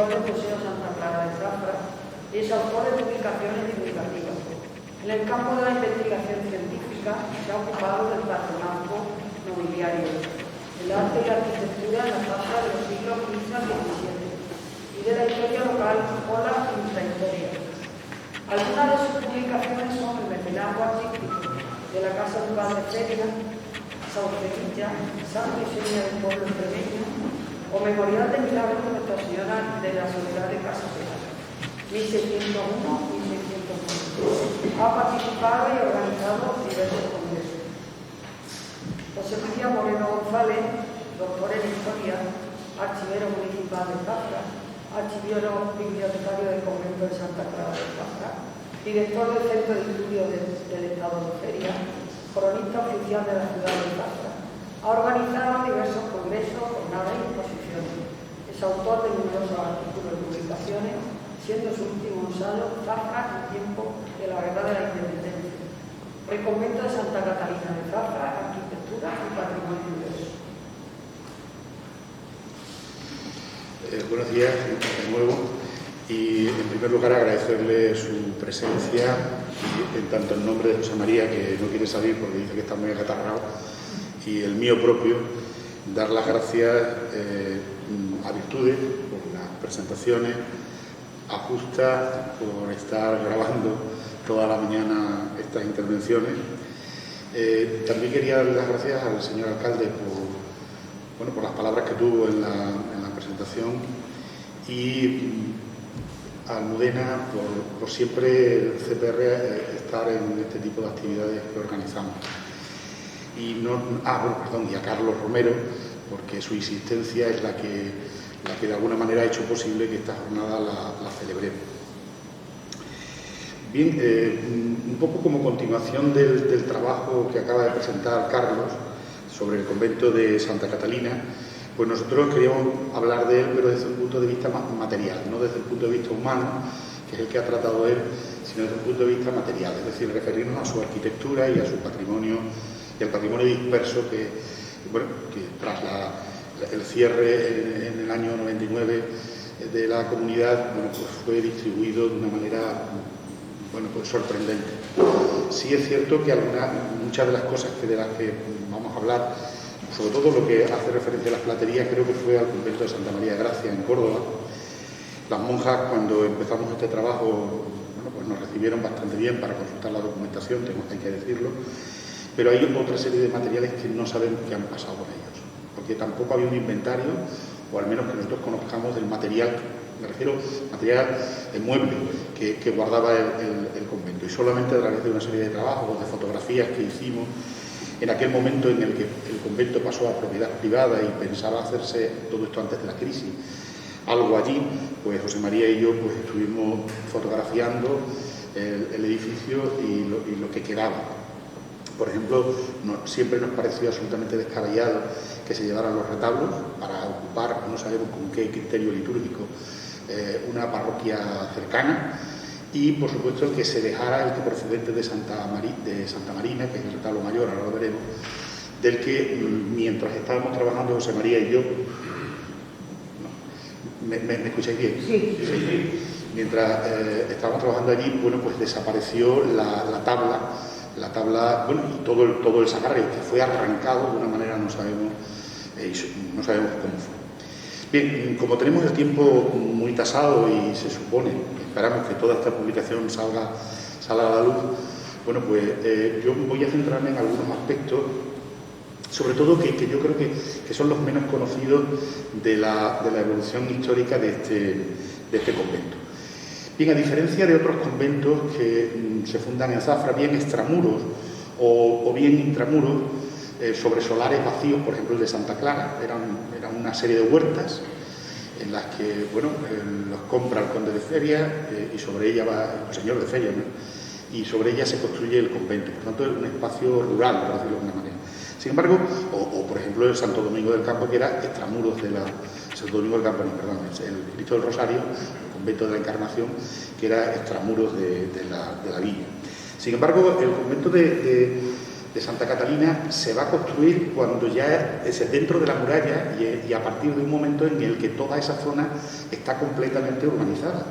director del Museo Santa Clara de Zafra y es autor de publicaciones divulgativas. En el campo de la investigación científica se ha ocupado del patronazgo nobiliario, el arte y la arquitectura en la Zafra de los siglos XV a XVII y de la historia local o la intrahistoria. Algunas de sus publicaciones son el mecenazgo artístico de la Casa Ducal de Feria, Saucedilla, Santa Eugenia del Pueblo Extremeño o Memorial de Milagros de Nuestra Señora de la Soledad de Casapera, 1601-1609. Ha participado y organizado diversos congresos. José María Moreno González, doctor en Historia, archivero municipal de Zafra, archivero bibliotecario del Convento de Santa Clara de Zafra, director del Centro de Estudios del Estado de Feria, cronista oficial de la ciudad de Zafra. Ha organizado diversos congresos, jornadas y exposiciones. Es autor de numerosos artículos y publicaciones, siendo su último ensayo Zafra en tiempo de la Guerra de la Independencia. El Convento de Santa Catalina de Zafra, Arquitectura y Patrimonio Diverso. Buenos días de nuevo y en primer lugar agradecerle su presencia y en tanto en nombre de José María, que no quiere salir porque dice que está muy acatarrado, y el mío propio, dar las gracias a Virtudes por las presentaciones, a Justa por estar grabando toda la mañana estas intervenciones. También quería dar las gracias al señor alcalde por las palabras que tuvo en la presentación y a Almudena por siempre el CPR estar en este tipo de actividades que organizamos. Y a Carlos Romero, porque su insistencia es la que de alguna manera ha hecho posible que esta jornada la celebremos. Bien, un poco como continuación del trabajo que acaba de presentar Carlos sobre el convento de Santa Catalina, pues nosotros queríamos hablar de él, pero desde un punto de vista material, no desde el punto de vista humano, que es el que ha tratado él, sino desde un punto de vista material, es decir, referirnos a su arquitectura y a su patrimonio, y al patrimonio disperso que tras el cierre en el año 99 de la comunidad, pues fue distribuido de una manera sorprendente. Sí es cierto que muchas de las cosas de las que vamos a hablar, sobre todo lo que hace referencia a las platerías, creo que fue al convento de Santa María de Gracia en Córdoba. Las monjas, cuando empezamos este trabajo, pues nos recibieron bastante bien para consultar la documentación, hay que decirlo, pero hay otra serie de materiales que no sabemos qué han pasado con ellos, porque tampoco había un inventario, o al menos que nosotros conozcamos del material, me refiero material mueble que guardaba el convento, y solamente a través de una serie de trabajos, de fotografías que hicimos en aquel momento en el que el convento pasó a propiedad privada y pensaba hacerse todo esto antes de la crisis, algo allí, pues José María y yo pues estuvimos fotografiando el edificio y lo que quedaba. Por ejemplo, siempre nos pareció absolutamente descabellado que se llevaran los retablos para ocupar, no sabemos con qué criterio litúrgico, una parroquia cercana, y por supuesto el que se dejara el que procedente de Santa Marina, que es el retablo mayor, ahora lo veremos, del que mientras estábamos trabajando José María y yo, ¿me escucháis bien? Sí. Mientras estábamos trabajando allí, pues desapareció la tabla, y todo el sagrario, que fue arrancado de una manera, no sabemos cómo fue. Bien, como tenemos el tiempo muy tasado y se supone, esperamos que toda esta publicación salga a la luz, yo voy a centrarme en algunos aspectos, sobre todo que yo creo que son los menos conocidos de la evolución histórica de este convento. Bien, a diferencia de otros conventos que se fundan en Zafra, bien extramuros o bien intramuros, sobre solares vacíos, por ejemplo el de Santa Clara, eran una serie de huertas en las que los compra el conde de Feria y sobre ella va el señor de Feria, ¿no? Y sobre ella se construye el convento, por tanto es un espacio rural, por decirlo de alguna manera. Sin embargo, por ejemplo el Santo Domingo del Campo, que era extramuros Santo Domingo del Campo, el Cristo del Rosario, el convento de la Encarnación, que era extramuros de la villa. Sin embargo, el convento de de Santa Catalina se va a construir cuando ya es dentro de la muralla y a partir de un momento en el que toda esa zona está completamente urbanizada.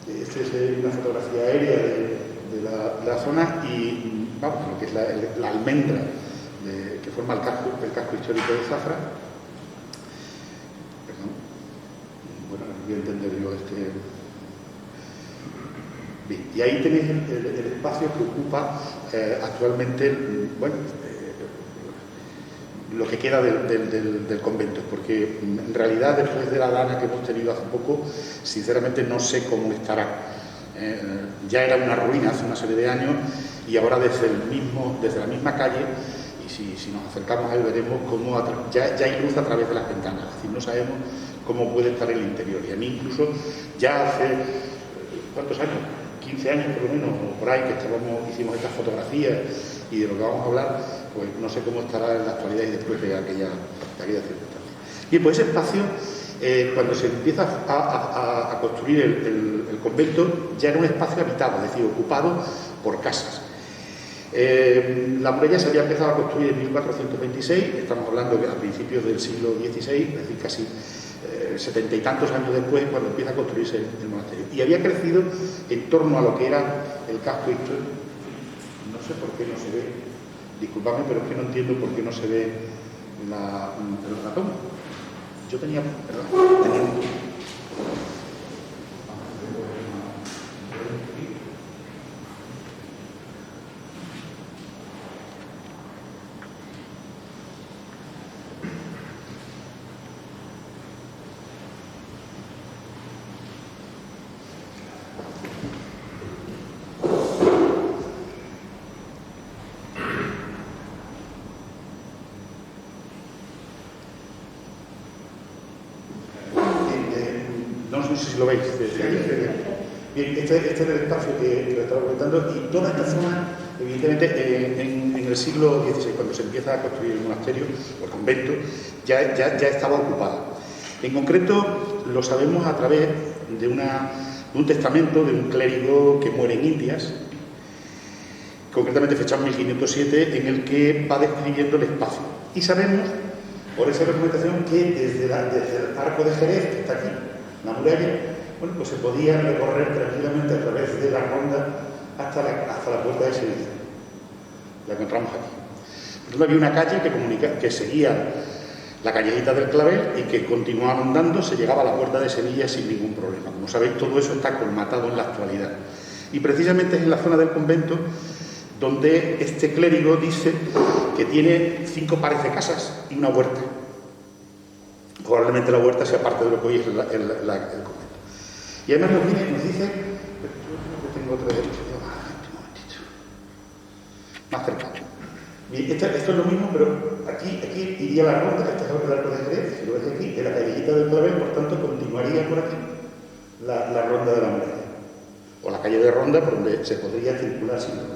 Esta es una fotografía aérea de la zona y vamos, lo que es la almendra que forma el casco histórico de Zafra. Perdón. Bueno, no voy a entender yo Bien, y ahí tenéis el espacio que ocupa actualmente, bueno, lo que queda del convento, porque en realidad después de la dana que hemos tenido hace poco, sinceramente no sé cómo estará. Ya era una ruina hace una serie de años y ahora desde la misma calle, y si nos acercamos a él veremos cómo ya hay luz a través de las ventanas, es decir, no sabemos cómo puede estar el interior. Y a mí incluso ya hace, ¿cuántos años? 15 años por lo menos, o por ahí, que hicimos estas fotografías y de lo que vamos a hablar, pues no sé cómo estará en la actualidad y después de aquella circunstancia. Bien, pues ese espacio, cuando se empieza a construir el convento, ya era un espacio habitado, es decir, ocupado por casas. La muralla se había empezado a construir en 1426, estamos hablando que a principios del siglo XVI, es decir, casi 70 y tantos años después, cuando empieza a construirse el monasterio. Y había crecido en torno a lo que era el casco histórico. No sé por qué no se ve, disculpadme, pero es que no entiendo por qué no se ve la toma. Yo tenía, no sé si lo veis. Bien, este es el espacio que estaba comentando y toda esta zona, evidentemente, en el siglo XVI, cuando se empieza a construir el monasterio o el convento, ya estaba ocupada. En concreto, lo sabemos a través de un testamento de un clérigo que muere en Indias, concretamente fechado en 1507, en el que va describiendo el espacio. Y sabemos, por esa documentación, que desde el arco de Jerez, que está aquí, la muralla, bueno, pues se podía recorrer tranquilamente a través de la ronda hasta la puerta de Sevilla. La encontramos aquí. Por tanto, había una calle que seguía la callecita del Clavel y que continuaba andando, se llegaba a la puerta de Sevilla sin ningún problema. Como sabéis, todo eso está colmatado en la actualidad. Y precisamente es en la zona del convento donde este clérigo dice que tiene 5 pares de casas y una huerta. Probablemente la huerta sea parte de lo que hoy es el convento. Y además nos dice, tengo otra más cercano. Esto es lo mismo, pero aquí iría la ronda, esta es el arco de Jerez, si lo ves aquí, de la callecita del Clavel, por tanto continuaría por aquí la ronda de la muralla, o la calle de Ronda, por donde se podría circular sin problema.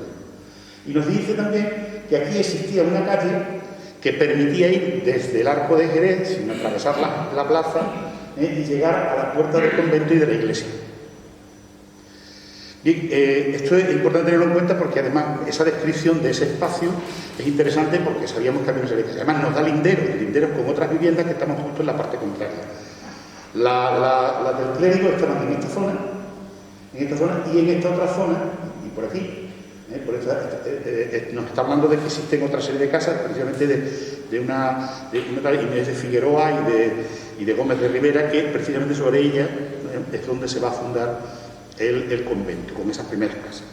Y nos dice también que aquí existía una calle que permitía ir desde el arco de Jerez, sin atravesar la plaza, y llegar a la puerta del convento y de la iglesia. Bien, esto es importante tenerlo en cuenta porque además esa descripción de ese espacio es interesante porque sabíamos que había una serie de casas. Además nos da linderos con otras viviendas que estamos justo en la parte contraria. La del clérigo estaban en esta zona y en esta otra zona, y por aquí. Nos está hablando de que existen otra serie de casas, precisamente de Inés de Figueroa y de Gómez de Rivera, que precisamente sobre ella es donde se va a fundar el convento, con esas primeras casas.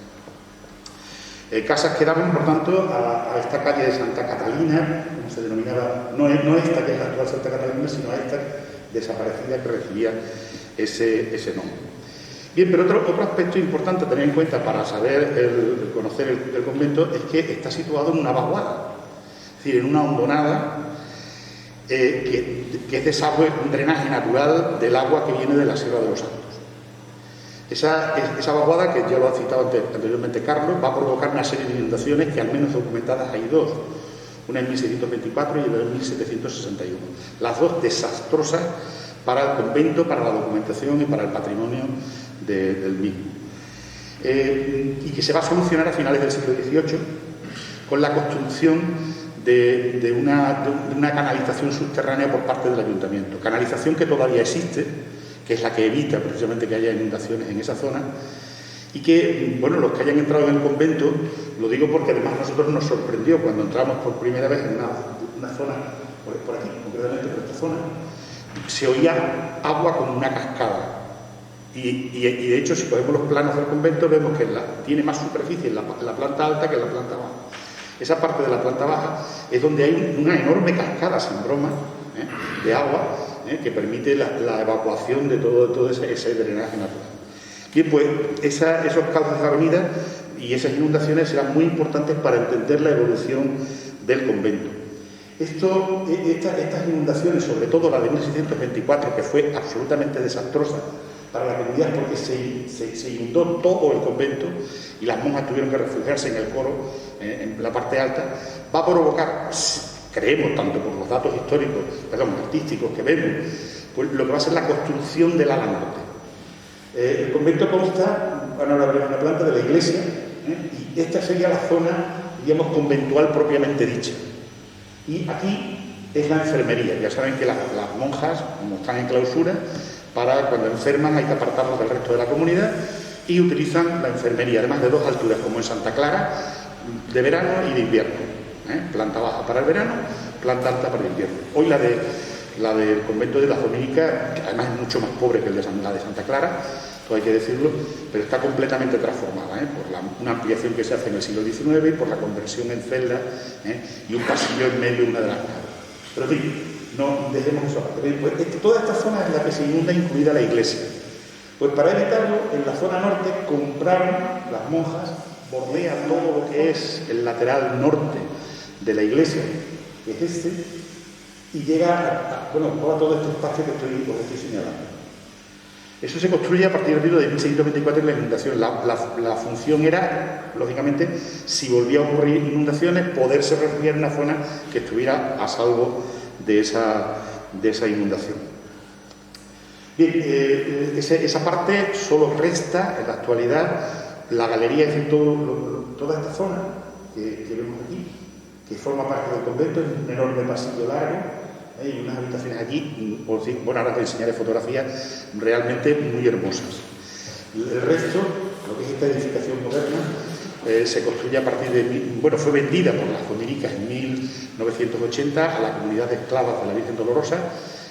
Casas que daban, por tanto, a esta calle de Santa Catalina, como se denominaba, no esta que es la actual Santa Catalina, sino a esta desaparecida que recibía ese nombre. Bien, pero otro aspecto importante a tener en cuenta para conocer el convento es que está situado en una vaguada, es decir, en una hondonada que es desagüe, un drenaje natural del agua que viene de la Sierra de los Santos. Esa vaguada, que ya lo ha citado anteriormente Carlos, va a provocar una serie de inundaciones que al menos documentadas hay 2, una en 1624 y otra en 1761. Las 2 desastrosas para el convento, para la documentación y para el patrimonio del mismo. Y que se va a solucionar a finales del siglo XVIII con la construcción de una canalización subterránea por parte del ayuntamiento. Canalización que todavía existe, que es la que evita precisamente que haya inundaciones en esa zona, y que, bueno, los que hayan entrado en el convento, lo digo porque además a nosotros nos sorprendió cuando entramos por primera vez en una zona, por aquí, concretamente por esta zona, se oía agua como una cascada. Y de hecho, si cogemos los planos del convento, vemos que tiene más superficie en la planta alta que en la planta baja. Esa parte de la planta baja es donde hay una enorme cascada, sin broma, de agua, que permite la evacuación de todo ese drenaje natural. Bien, pues esos cauces de avenida y esas inundaciones serán muy importantes para entender la evolución del convento. Estas inundaciones, sobre todo la de 1624, que fue absolutamente desastrosa para la comunidad porque se inundó todo el convento y las monjas tuvieron que refugiarse en el coro, en la parte alta, va a provocar, creemos, tanto por los datos artísticos que vemos, pues lo que va a ser la construcción del ala norte. El convento consta, ahora veremos una planta de la iglesia, y esta sería la zona, digamos, conventual propiamente dicha. Y aquí es la enfermería. Ya saben que las monjas, como están en clausura, para cuando enferman hay que apartarlos del resto de la comunidad y utilizan la enfermería, además de dos alturas, como en Santa Clara, de verano y de invierno. Planta baja para el verano, planta alta para el invierno. Hoy la del convento de las Dominicas, que además es mucho más pobre que la de Santa Clara, todo hay que decirlo, pero está completamente transformada, por una ampliación que se hace en el siglo XIX y por la conversión en celda, y un pasillo en medio de una de las naves. Pero en fin, no dejemos eso aparte. Pues, toda esta zona es la que se inunda, incluida la iglesia. Pues para evitarlo, en la zona norte compraron las monjas, bordean todo lo que es el lateral norte de la iglesia, que es este, y llega a todo este espacio que os estoy señalando. Eso se construye a partir del periodo de 1624 en la inundación. La función era, lógicamente, si volvía a ocurrir inundaciones, poderse refugiar en una zona que estuviera a salvo de esa inundación. Bien, esa parte solo resta en la actualidad la galería, es decir, toda esta zona que vemos aquí, que forma parte del convento, es un enorme pasillo largo, y unas habitaciones aquí, bueno, ahora te enseñaré fotografías realmente muy hermosas. El resto, lo que es esta edificación moderna, se construye a partir fue vendida por las dominicas en 1980 a la comunidad de esclavas de la Virgen Dolorosa,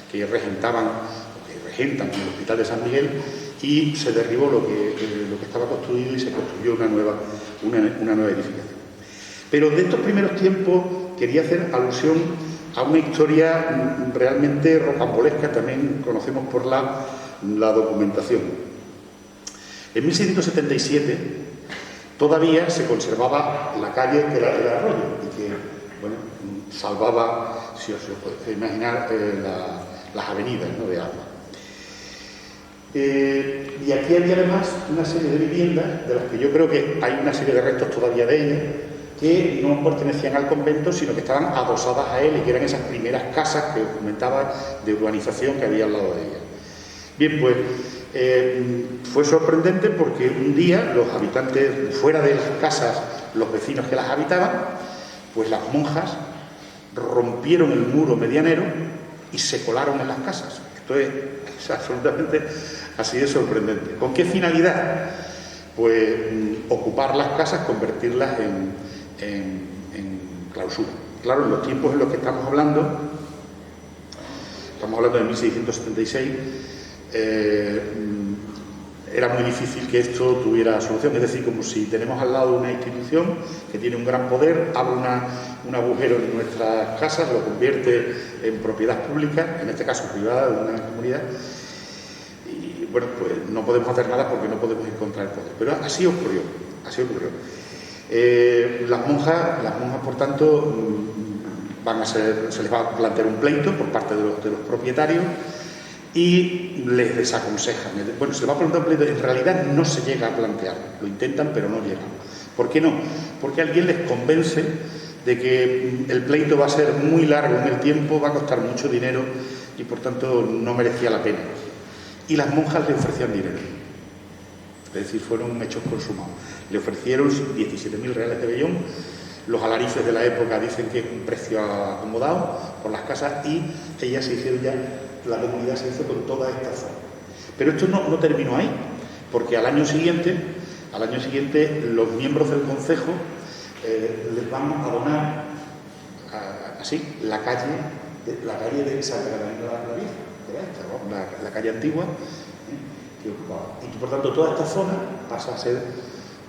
que regentan el Hospital de San Miguel, y se derribó lo que estaba construido y se construyó una nueva edificación. Pero de estos primeros tiempos quería hacer alusión a una historia realmente rocambolesca, también conocemos por la documentación. En 1677 todavía se conservaba la calle que era el arroyo y que, salvaba, si os podéis imaginar, las avenidas, de agua. Y aquí había además una serie de viviendas, de las que yo creo que hay una serie de restos todavía de ellas, que no pertenecían al convento, sino que estaban adosadas a él y que eran esas primeras casas que os comentaba de urbanización que había al lado de ella. Bien, pues fue sorprendente porque un día los habitantes, fuera de las casas, los vecinos que las habitaban, pues las monjas rompieron el muro medianero y se colaron en las casas. Esto es absolutamente así de sorprendente. ¿Con qué finalidad? Pues ocupar las casas, convertirlas en clausura. Claro, en los tiempos en los que estamos hablando de 1676, era muy difícil que esto tuviera solución. Es decir, como si tenemos al lado una institución que tiene un gran poder, abre un agujero en nuestras casas, lo convierte en propiedad pública, en este caso privada de una comunidad, y pues no podemos hacer nada porque no podemos encontrar el poder. Pero así ocurrió. Las monjas, por tanto, se les va a plantear un pleito por parte de los propietarios y les desaconsejan. Se les va a plantear un pleito, en realidad no se llega a plantear, lo intentan pero no llegan. ¿Por qué no? Porque alguien les convence de que el pleito va a ser muy largo en el tiempo, va a costar mucho dinero y por tanto no merecía la pena. Y las monjas le ofrecían dinero. Es decir, fueron hechos consumados. Le ofrecieron 17.000 reales de vellón los alarices de la época dicen que es un precio acomodado por las casas y ellas se hicieron ya, la comunidad se hizo con toda esta zona. Pero esto no terminó ahí, porque al año siguiente los miembros del concejo les van a donar así la calle de Santa Catalina de la Virgen, que era esta, ¿no? la calle antigua, que ocupaba. Y por tanto toda esta zona pasa a ser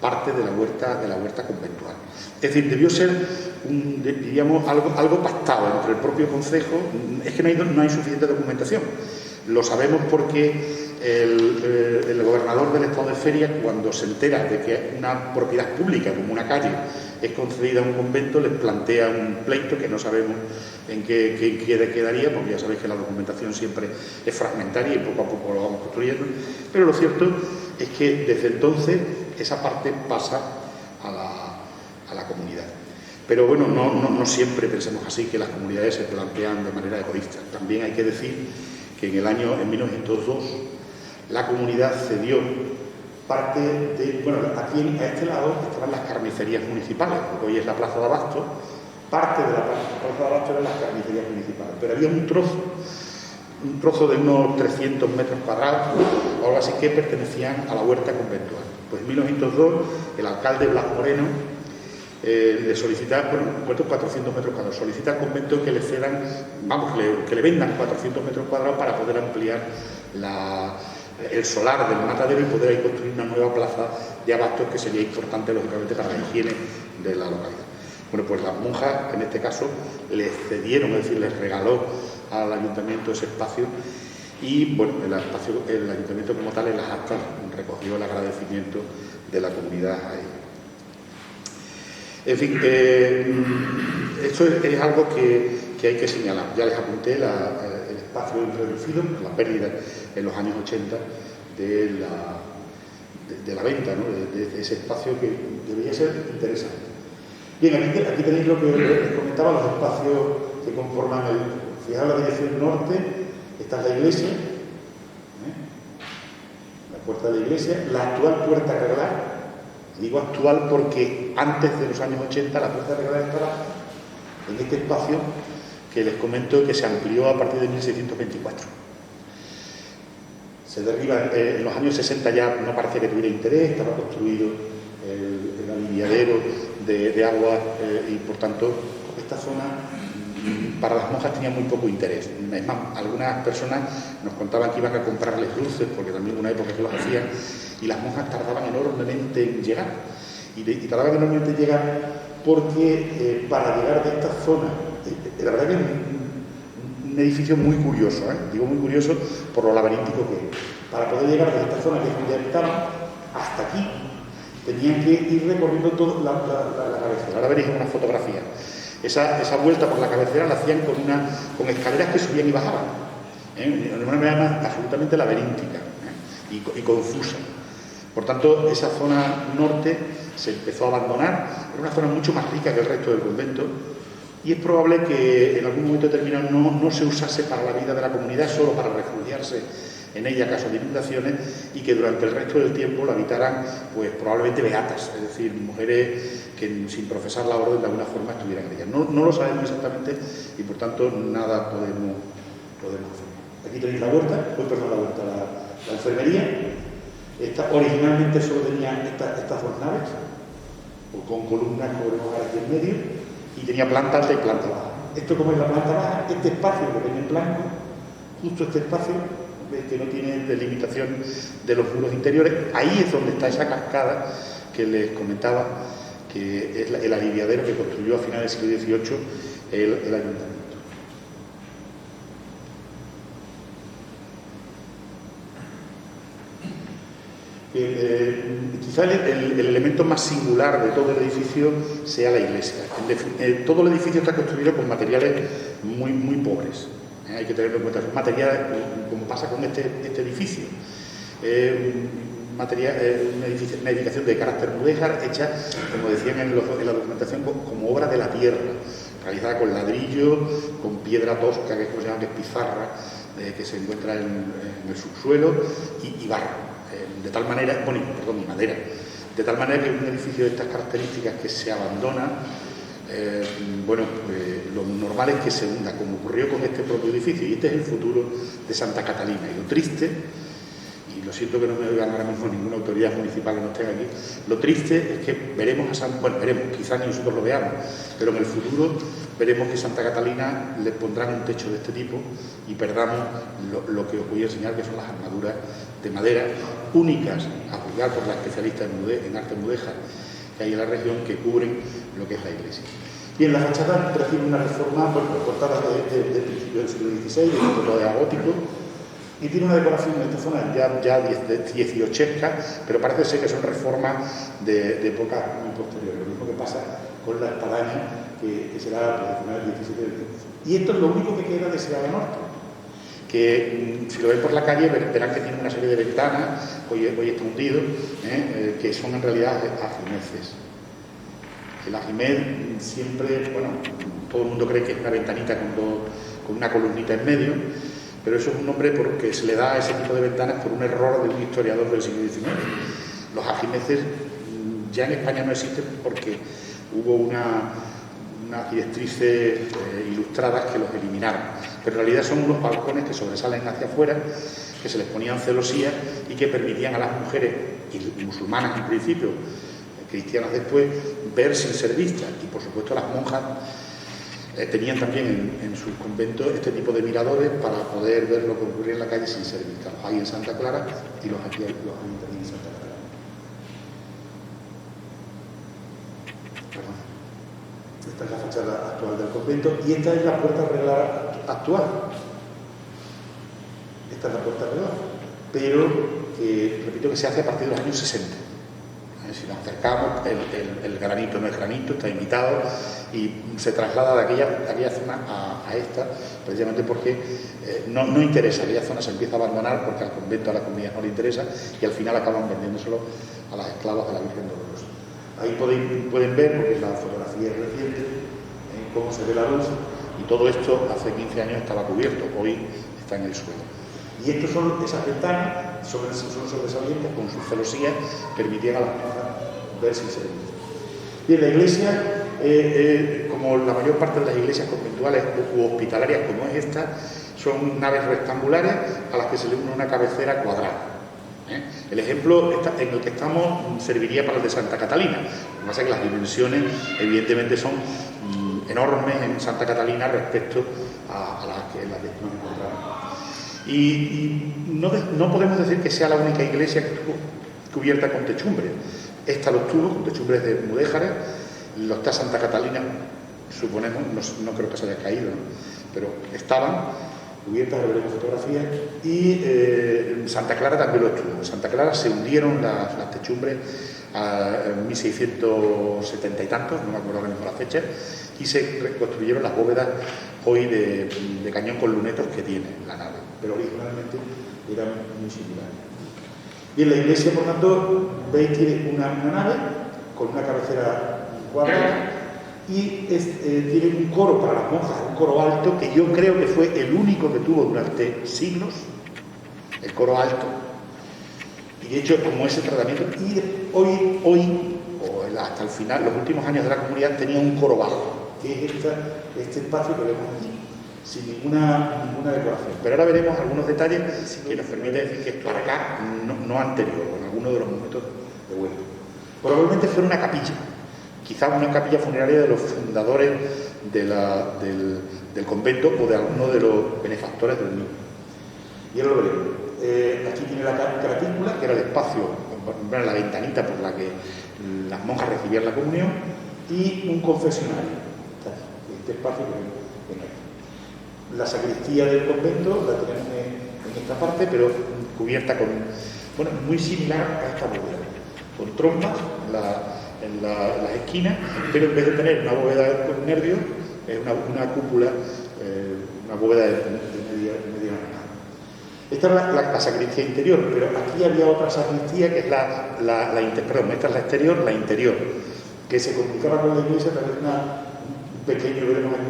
parte de la huerta conventual. Es decir, debió ser diríamos algo pactado entre el propio concejo. Es que no hay suficiente documentación. Lo sabemos porque el gobernador del estado de Feria, cuando se entera de que una propiedad pública como una calle es concedida a un convento, les plantea un pleito que no sabemos en qué quedaría, porque ya sabéis que la documentación siempre es fragmentaria y poco a poco lo vamos construyendo, pero lo cierto es que desde entonces esa parte pasa a la comunidad. Pero bueno, no siempre pensemos así, que las comunidades se plantean de manera egoísta. También hay que decir que en 1902 la comunidad cedió parte de, bueno, aquí a este lado estaban las carnicerías municipales, porque hoy es la Plaza de Abasto. Parte de la Plaza de Abasto eran las carnicerías municipales, pero había un trozo de unos 300 metros cuadrados o algo así que pertenecían a la huerta conventual. Pues en 1902 el alcalde Blas Moreno le solicita, bueno, 400 metros cuadrados, solicita al convento que le cedan, que le vendan 400 metros cuadrados para poder ampliar el solar del matadero y poder ahí construir una nueva plaza de abastos, que sería importante lógicamente para la higiene de la localidad. Bueno, pues las monjas en este caso les cedieron, es decir, les regaló al ayuntamiento ese espacio y bueno, el ayuntamiento como tal en las actas recogió el agradecimiento de la comunidad a ellos. En fin, esto es algo que hay que señalar. Ya les apunté el espacio reducido, la pérdida en los años 80 de la venta, ¿no? de ese espacio que debería ser interesante. Bien, aquí tenéis lo que les comentaba, los espacios que conforman fijaos la dirección norte, esta es la iglesia, la puerta de la iglesia, la actual puerta reglar. Digo actual porque antes de los años 80 la puerta reglar estaba en este espacio que les comento que se amplió a partir de 1624. Se derriba, en los años 60 ya no parecía que tuviera interés, estaba construido el aliviadero de agua y por tanto esta zona para las monjas tenía muy poco interés. Es más, algunas personas nos contaban que iban a comprarles dulces, porque también una época que los hacían, y las monjas tardaban enormemente en llegar. Y tardaban enormemente en llegar porque para llegar de esta zona, la verdad que es un edificio muy curioso, digo muy curioso por lo laberíntico que es. Para poder llegar de esta zona que es donde habitaban hasta aquí, tenían que ir recorriendo toda la cabecera. Ahora veréis una fotografía. Esa vuelta por la cabecera la hacían con escaleras que subían y bajaban, de una manera absolutamente laberíntica y confusa. Por tanto, esa zona norte se empezó a abandonar. Era una zona mucho más rica que el resto del convento y es probable que en algún momento determinado no se usase para la vida de la comunidad, solo para refugiarse en ella a caso de inundaciones, y que durante el resto del tiempo la habitaran pues probablemente beatas, es decir, mujeres que sin profesar la orden de alguna forma estuvieran en ella. No lo sabemos exactamente y por tanto nada podemos hacer. Aquí tenéis la huerta, la enfermería. Originalmente solo tenía estas dos naves, con columnas aquí en medio, y tenía planta alta y planta baja. Esto, como es la planta baja, este espacio que ven en blanco, justo este espacio, que no tiene delimitación de los muros interiores, ahí es donde está esa cascada que les comentaba, que es el aliviadero que construyó a finales del siglo XVIII el ayuntamiento. Quizá el elemento más singular de todo el edificio sea la iglesia. Todo el edificio está construido con materiales muy pobres. Hay que tenerlo en cuenta. Son materiales, como pasa con este edificio. Una edificación de carácter mudéjar, hecha, como decían en la documentación, como obra de la tierra, realizada con ladrillo, con piedra tosca, que es como se llama, que es pizarra, que se encuentra en el subsuelo, y barro. De tal manera, y madera, de tal manera que un edificio de estas características que se abandona, bueno, pues lo normal es que se hunda, como ocurrió con este propio edificio, y este es el futuro de Santa Catalina. Y lo triste, y lo siento que no me oigan ahora mismo ninguna autoridad municipal que no esté aquí, lo triste es que veremos quizás ni nosotros lo veamos, pero en el futuro veremos que Santa Catalina le pondrán un techo de este tipo y perdamos lo que os voy a enseñar, que son las armaduras de madera únicas, a juzgar por la especialista en arte mudéjar que hay en la región, que cubren lo que es la iglesia. Y en la fachada recibe una reforma, cortada del principio del siglo XVI, de un todavía gótico, y tiene una decoración en esta zona ya dieciochesca, pero parece ser que son reformas de época muy posterior. Lo mismo que pasa con la espadaña, que será pues, final del 17 y del 18. Y esto es lo único que queda de Segarra Norte, que si lo ven por la calle verán que tiene una serie de ventanas, hoy está hundido, que son en realidad ajimeces. El ajimez siempre, bueno, todo el mundo cree que es una ventanita con una columnita en medio, pero eso es un nombre porque se le da a ese tipo de ventanas por un error de un historiador del siglo XIX. Los ajimeces ya en España no existen porque hubo unas directrices ilustradas que los eliminaron, pero en realidad son unos balcones que sobresalen hacia afuera, que se les ponían celosías y que permitían a las mujeres, y musulmanas en principio, cristianas después, ver sin ser vistas. Y por supuesto las monjas tenían también en sus conventos este tipo de miradores para poder ver lo que ocurría en la calle sin ser vistas. Los hay en Santa Clara y los hay también en Santa Clara. Perdón. Esta es la fachada actual del convento y esta es la puerta arreglada actual. Esta es la puerta arreglada, pero repito que se hace a partir de los años 60. Si nos acercamos, el granito no es granito, está imitado y se traslada de aquella zona a esta, precisamente porque no interesa. Aquella zona se empieza a abandonar porque al convento, a la comunidad no le interesa y al final acaban vendiéndoselo a las esclavas de la Virgen Dolorosa. Ahí pueden ver, porque la fotografía es reciente, cómo se ve la luz, y todo esto hace 15 años estaba cubierto, hoy está en el suelo. Y estas son esas ventanas, son sobresalientes, con sus celosías, permitían a las monjas ver sin ser vistas. Y en la iglesia, como la mayor parte de las iglesias conventuales u hospitalarias como es esta, son naves rectangulares a las que se le une una cabecera cuadrada. El ejemplo en el que estamos serviría para el de Santa Catalina. Lo que pasa es que las dimensiones evidentemente son enormes en Santa Catalina respecto a las que nos encontramos. Y no podemos decir que sea la única iglesia que estuvo cubierta con techumbres. Esta lo tuvo con techumbres de mudéjares, lo está Santa Catalina, suponemos, no creo que se haya caído, ¿no? Pero estaban cubiertas, veremos fotografías, y Santa Clara también lo estuvo. En Santa Clara se hundieron las techumbres en 1670 y tantos, no me acuerdo ahora mismo la fecha, y se reconstruyeron las bóvedas hoy de cañón con lunetos que tiene la nave, pero originalmente eran muy similares. Y en la iglesia, por tanto, veis que tiene una nave con una cabecera cuadrada y tiene un coro para las monjas, un coro alto que yo creo que fue el único que tuvo durante siglos, el coro alto. Y de hecho, como ese tratamiento, y hoy o hasta el final, los últimos años de la comunidad, tenía un coro bajo, que es este espacio que vemos aquí, sin ninguna decoración. Pero ahora veremos algunos detalles que nos permiten decir que esto acá no anterior, en alguno de los momentos de Huelva. Probablemente fuera una capilla, quizás una capilla funeraria de los fundadores del convento o de alguno de los benefactores del mismo. Y ahora lo veremos. Aquí tiene la carapícula, que era el espacio, la ventanita por la que las monjas recibían la comunión, y un confesionario. Este espacio que vemos aquí. La sacristía del convento la tenemos en esta parte, pero cubierta con, muy similar a esta bóveda, con trompas en las esquinas, pero en vez de tener una bóveda con nervios, es una cúpula, una bóveda de media naranja. Esta es la sacristía interior, pero aquí había otra sacristía que es esta es la exterior, la interior, que se comunicaba con la iglesia a través de un pequeño, veremos aquí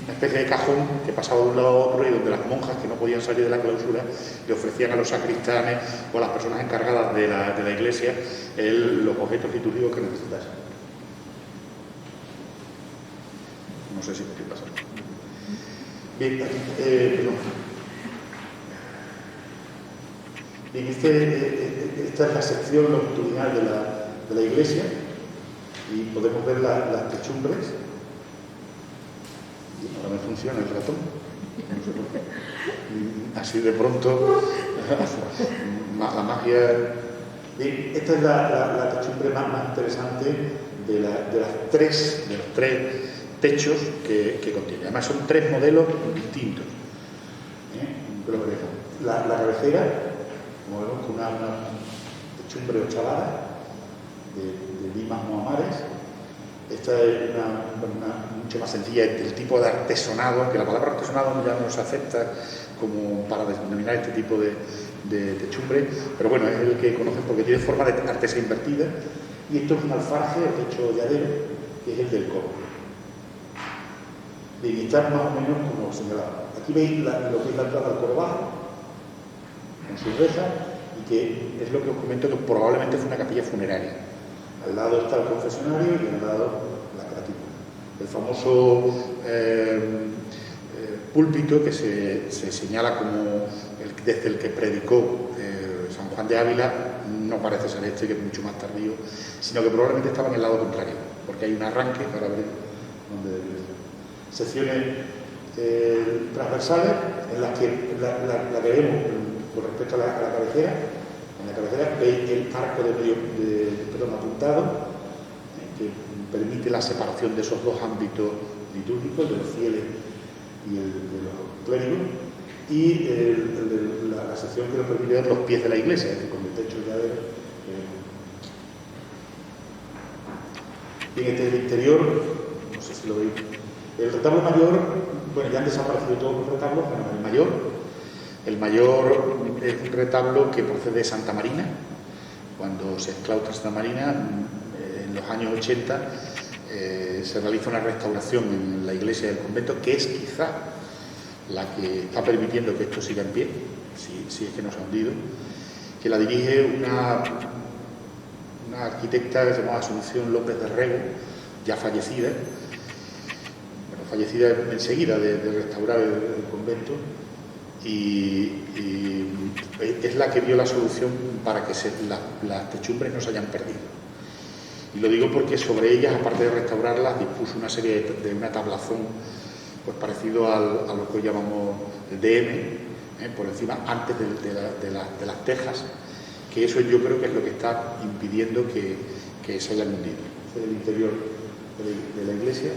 una especie de cajón que pasaba de un lado a otro y donde las monjas que no podían salir de la clausura le ofrecían a los sacristanes o a las personas encargadas de la iglesia los objetos litúrgicos que necesitasen. No sé si me estoy pasando. Bien, perdón. Bien, esta es la sección longitudinal de la iglesia y podemos ver las techumbres. Y ahora me funciona el ratón. No sé por qué. Así de pronto, la magia. Bien, esta es la techumbre más interesante de los tres techos que contiene. Además son 3 modelos distintos. La cabecera, como vemos, con una techumbre ochavada de limas mohamares. Esta es mucho más sencilla, el tipo de artesonado, que la palabra artesonado ya no se acepta como para denominar este tipo de techumbre, pero bueno, es el que conocen porque tiene forma de artesa invertida. Y esto es un alfarje, el techo lladero, que es el del coro. Bien, y está más o menos como señalado. Aquí veis lo que es la entrada al coro bajo, con sus rejas, y que es lo que os comento que probablemente fue una capilla funeraria. Al lado está el confesionario y al lado la cratícula. El famoso púlpito que se señala como desde el que predicó San Juan de Ávila, no parece ser este, que es mucho más tardío, sino que probablemente estaba en el lado contrario, porque hay un arranque para ver donde secciones transversales en las que la que vemos con respecto a la cabecera. En la cabecera veis el arco apuntado, que permite la separación de esos dos ámbitos litúrgicos, de los fieles y el de los clérigos, y la sección que nos permite ver los pies de la iglesia, es decir, con el techo lladero. Bien, este es el interior, no sé si lo veis. El retablo mayor, bueno, ya han desaparecido todos los retablos, pero el mayor es un retablo que procede de Santa Marina. Cuando se exclaustra Santa Marina, en los años 80, se realiza una restauración en la iglesia del convento, que es quizá la que está permitiendo que esto siga en pie, si es que no se ha hundido, que la dirige una arquitecta que se llamaba Asunción López de Rego, ya fallecida, fallecida enseguida de restaurar el convento, y es la que dio la solución para que las techumbres no se hayan perdido. Y lo digo porque sobre ellas, aparte de restaurarlas, dispuso una serie de una tablazón pues parecido a lo que hoy llamamos el DM, por encima, antes de las tejas, que eso yo creo que es lo que está impidiendo que se hayan hundido. Este es el interior de la iglesia.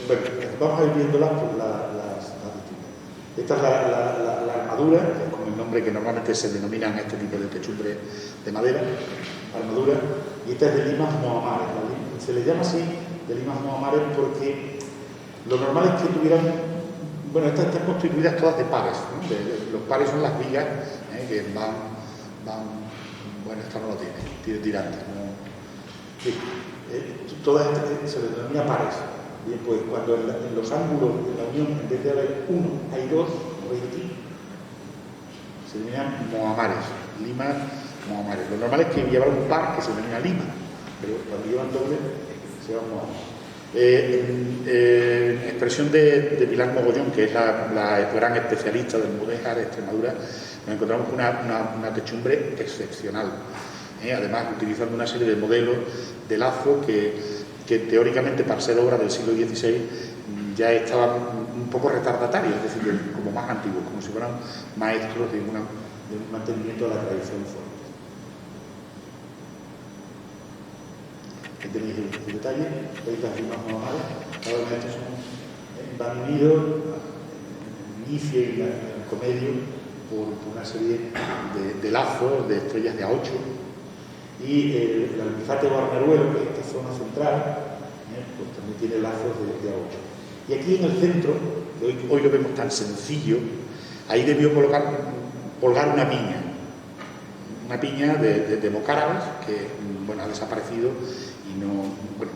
Bueno, vamos a ir viéndolas por las distintas. Esta es la armadura, que es como el nombre que normalmente se denominan a este tipo de techumbre de madera, armadura, y esta es de limas mohamares. Se les llama así de limas mohamares porque lo normal es que tuvieran, bueno, estas están constituidas todas de pares, ¿no? Los pares son las vigas que van, bueno, esta no lo tiene tirantes, ¿no? Sí. Todas estas se les denomina pares. Bien, pues cuando en los ángulos de la unión, en vez de haber uno, hay dos, como veis aquí, se denominan mohamares, limas mohamares. Lo normal es que llevar un par que se denomina lima, pero cuando llevan doble se llama mohamares. Expresión de Pilar Mogollón, que es la gran especialista del mudéjar de Extremadura, nos encontramos con una techumbre excepcional. Además, utilizando una serie de modelos de lazo que teóricamente, para ser obra del siglo XVI, ya estaban un poco retardatarios, es decir, como más antiguos, como si fueran maestros de un mantenimiento de la tradición fuerte. Aquí tenéis el detalle, veis las limas mohamares, cada una de estas van unidos en el inicio y en el comedio por una serie de lazos, de estrellas de A8. Y el almizate o armeruelo, que es esta zona central, pues también tiene lazos de A8. Y aquí en el centro, que hoy lo vemos tan sencillo, ahí debió colgar una piña de mocárabes, que bueno, ha desaparecido y no, bueno,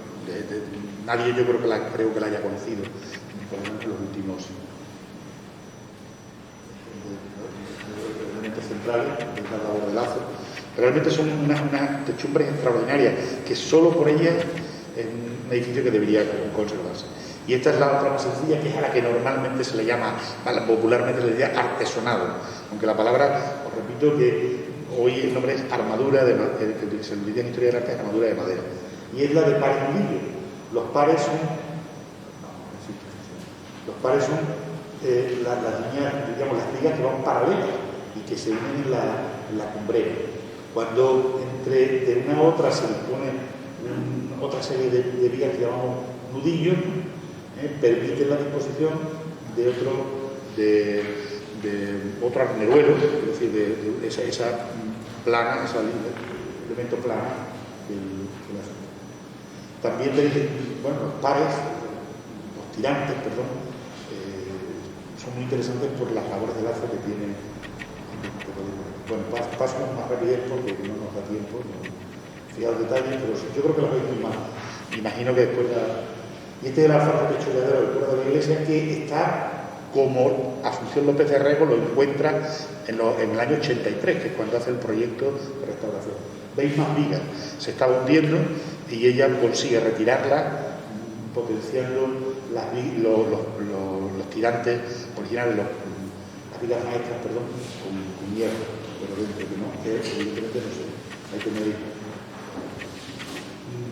nadie yo creo que la haya conocido, por lo menos en los últimos elementos centrales de la labor de lazo. Realmente son unas techumbres extraordinarias que solo por ellas es un edificio que debería conservarse. Y esta es la otra más sencilla, que es a la que normalmente se le llama, popularmente se le llama artesonado, aunque la palabra, os repito que hoy el nombre es armadura, que se le diría en historia del arte, armadura de madera. Y es la de pares nudillos. Los pares son las líneas, digamos, las vigas que van paralelas y que se unen en la cumbrera. Cuando de una a otra se dispone otra serie de vigas que llamamos nudillos, permiten la disposición de otro arneruelo, es decir, de esa plana, ese elemento plano que la sostiene. También tenéis, los pares, los tirantes, perdón, son muy interesantes por las labores de lazo que tienen. Bueno, paso con más rapidez porque no nos da tiempo, fijaos detalles, pero yo creo que los veis muy mal. Imagino que después y este es el alfarje techolladero del cura de la iglesia, que está como Asunción López de Rego lo encuentra en el año 83, que es cuando hace el proyecto de restauración. Veis más vigas, se estaba hundiendo y ella consigue retirarla, potenciando los tirantes originales, las vigas maestras, perdón, con hierro, pero dentro que no, que evidentemente no sé, hay que medir.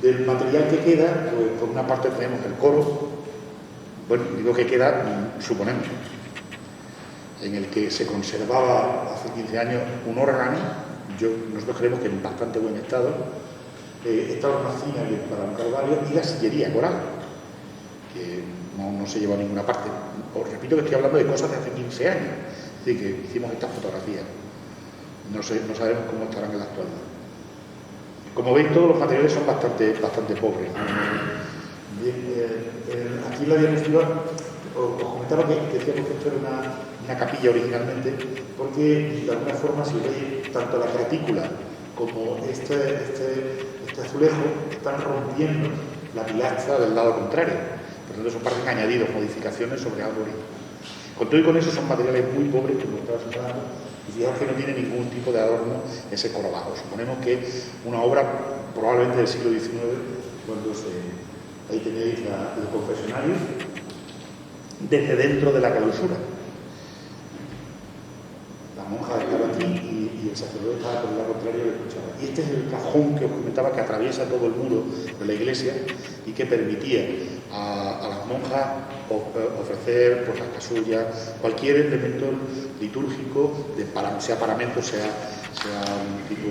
Del material que queda, pues por una parte tenemos el coro, bueno, digo que queda, suponemos, en el que se conservaba hace 15 años un órgano, nosotros creemos que en bastante buen estado, esta hornacina para un calvario y la sillería coral, que no se lleva a ninguna parte. Os repito que estoy hablando de cosas de hace 15 años, es decir, que hicimos estas fotografías. No sabemos cómo estarán en la actualidad. Como veis, todos los materiales son bastante pobres. Bien, aquí en la diapositiva os comentaba que decíamos que esto era una capilla originalmente, porque de alguna forma, si veis, tanto la gratícula como este azulejo están rompiendo la pilastra del lado contrario. Por lo tanto, son parecen añadidos, modificaciones sobre algo original. Con todo y con eso son materiales muy pobres, como estaba señalando, y fijaos que no tiene ningún tipo de adorno ese coro bajo. Suponemos que una obra probablemente del siglo XIX, cuando ahí tenéis el confesionario, desde dentro de la clausura. La monja estaba aquí y el sacerdote estaba por el lado contrario y lo escuchaba. Y este es el cajón que os comentaba, que atraviesa todo el muro de la iglesia y que permitía a las monjas ofrecer pues, las casullas, cualquier elemento litúrgico, sea paramento, sea un tipo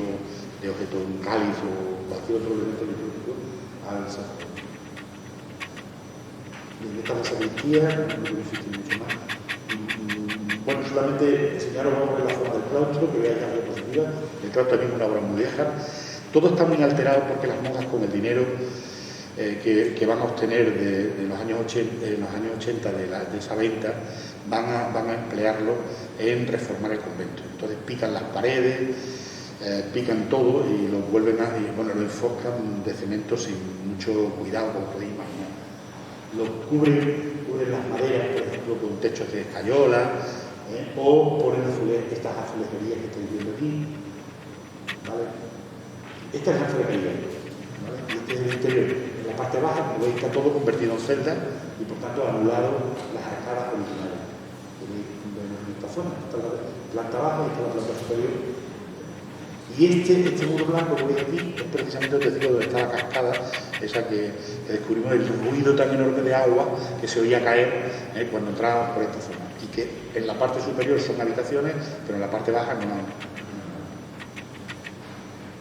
de objeto, un cáliz o cualquier otro elemento litúrgico al sacerdote. Esta es la sacristía, no existe mucho más. Bueno, solamente enseñaros vamos a ver la forma del claustro, que veáis la diapositiva. El claustro también es una obra muy vieja. Todo está muy alterado porque las monjas, con el dinero que van a obtener de los años 80 de esa venta, van a emplearlo en reformar el convento. Entonces pican las paredes, pican todo y lo lo enfocan de cemento sin mucho cuidado, como podéis imaginar. Lo cubren las maderas, por ejemplo, con techos de escayola, o ponen estas azulejerías que estáis viendo aquí. ¿Vale? Esta es la azulejería, ¿vale? Y este es el interior. En la parte baja, como veis, está todo convertido en celdas y por tanto anulado las arcadas originales. En esta zona, está la planta baja y está la planta superior. Y este muro blanco que veis aquí es precisamente el testigo donde está la cascada, esa que descubrimos, el ruido tan enorme de agua que se oía caer cuando entrábamos por esta zona. Y que en la parte superior son habitaciones, pero en la parte baja no.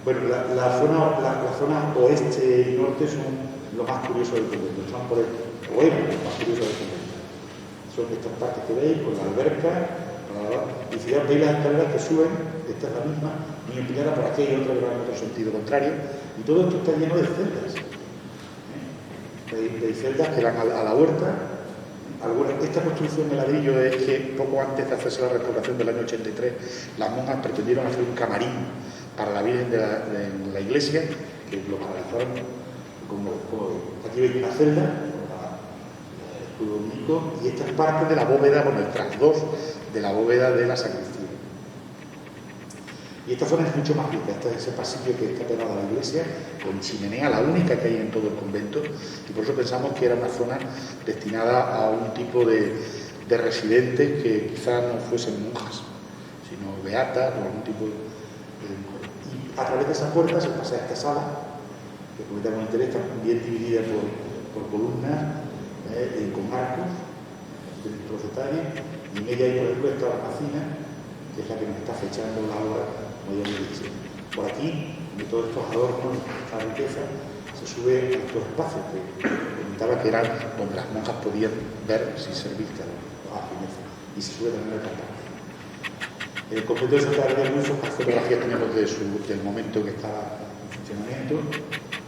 Bueno, la zona oeste y norte son lo más curioso del convento. Están por lo más curioso del convento. Son estas partes que veis, con la alberca. Y si veis las escaleras que suben, esta es la misma, muy empleada por aquí y otra que va en otro sentido contrario, y todo esto está lleno de celdas. De celdas que dan a la huerta. Esta construcción de ladrillo es que poco antes de hacerse la restauración del año 83, las monjas pretendieron hacer un camarín para la Virgen de la iglesia, que lo paralizaron como aquí veis una celda, con el escudo único, y esta es parte de la bóveda, el trasdós de la bóveda de la sacristía. Y esta zona es mucho más rica. Este es ese pasillo que está pegado a la iglesia, con chimenea, la única que hay en todo el convento, y por eso pensamos que era una zona destinada a un tipo de residentes que quizás no fuesen monjas, sino beatas o algún tipo de mujer. Y a través de esa puerta se pasa a esta sala, que comentamos interés, está bien dividida por columnas, con arcos de profetario, y en ella hay, por ejemplo, esta hornacina, que es la que nos está fechando la obra, como ya lo dije. Por aquí, de todos estos adornos, esta riqueza, se sube a estos espacios que comentaba que eran donde las monjas podían ver sin ser vistas a fineza, y se sube también el campanario. El convento de Santa María de Luz, las fotografías tenemos del momento que estaba en funcionamiento.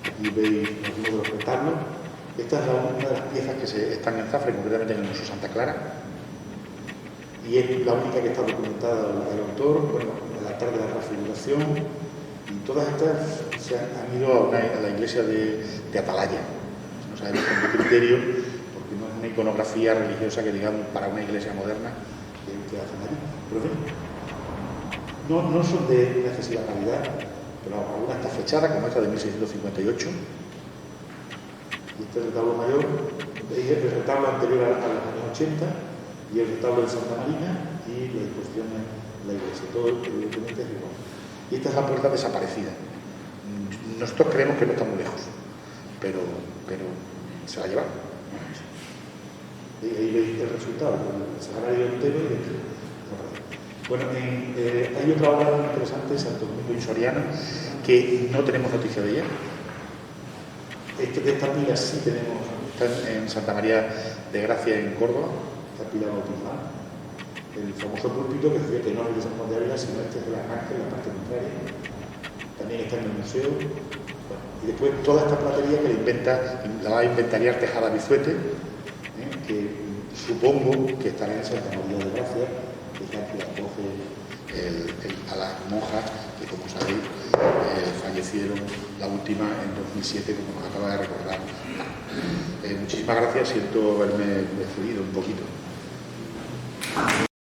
Aquí veis algunos de los retablos. Esta es una de las piezas que están en Zafra, concretamente en el Museo Santa Clara, y es la única que está documentada el autor, bueno, el altar de la transfiguración, y todas estas se han ido a la iglesia de Atalaya. No sabemos con qué criterio, porque no es una iconografía religiosa que digamos para una iglesia moderna que hacen allí. Pero en fin, no son de excesiva calidad, pero alguna está fechada, como esta de 1658. Y este retablo mayor, veis el retablo anterior a los años 80, y el retablo de Santa Marina, y la disposición en la iglesia. Todo evidentemente es igual. Y esta es la puerta desaparecida. Nosotros creemos que no está muy lejos, pero se la llevan. Ahí veis el resultado, el sagrario entero y el. Bueno, hay otra obra muy interesante, Santo Domingo y Soriano, que no tenemos noticia de ella. De esta pila sí tenemos, está en Santa María de Gracia, en Córdoba, esta pila bautismal. El famoso púlpito, que decía que no es de San Juan de Ávila, sino este es de la Arcángel, la parte contraria. También está en el museo. Bueno, y después toda esta platería que la va a inventariar Tejada Bizuete, que supongo que estará en Santa María de Gracia, que es la que acoge a las monjas que, como sabéis, fallecieron, la última en 2007, como nos acaba de recordar. Muchísimas gracias, siento haberme excedido un poquito.